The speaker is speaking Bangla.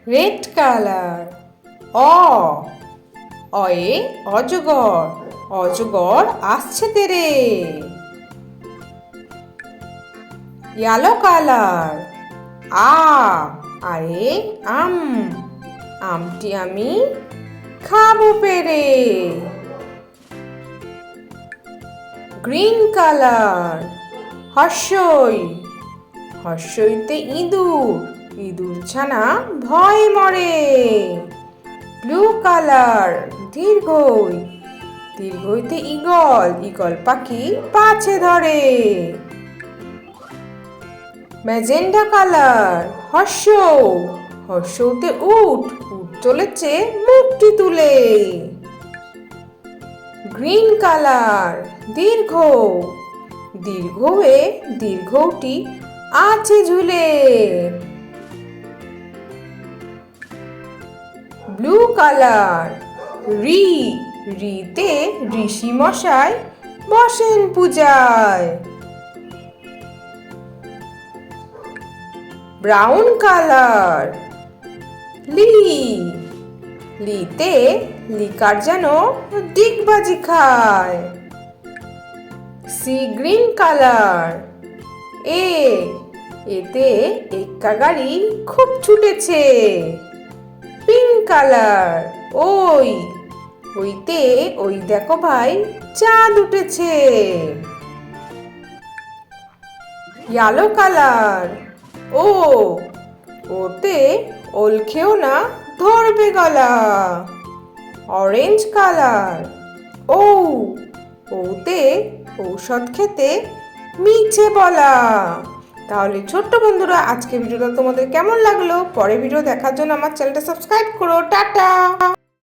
Red colour. অয়ে অজগর, অজগর আসছে তেরে। Yellow colour. আয়ে আম, আমটি আমি খাবো পেরে। Green colour. হর্ষই, হর্ষইতে ইঁদুর, ইঁদুর ছানা ভয় মরে। Blue colour. দীর্ঘই, দীর্ঘইতে ঈগল, ঈগল পাখি পাছে ধরে। Magenta colour. হর্ষ, হর্ষতে উট, উট চলেছে মুখটি তুলে। Green colour. দীর্ঘ, দীর্ঘয়ে দীর্ঘটি আছে ঝুলে। Blue colour. রিতে ঋষি মশাই বসেন পূজায়। Brown colour. লিতে লিকার যেন ডিগবাজি খায়। Sea green colour. এতে এক্কা গাড়ি খুব ছুটেছে। Pink colour. ওইতে ওই দেখো ভাই চাঁদ উঠেছে। Yellow colour. ওতে ওল খেও না ধরবে গলা। Orange colour. ওতে ঔষধ খেতে মিছে বলা। তাহলে ছোট্ট বন্ধুরা, আজকে ভিডিওটা তোমাদের কেমন লাগলো? পরের ভিডিও দেখার জন্য আমার চ্যানেলটা সাবস্ক্রাইব করো। টাটা।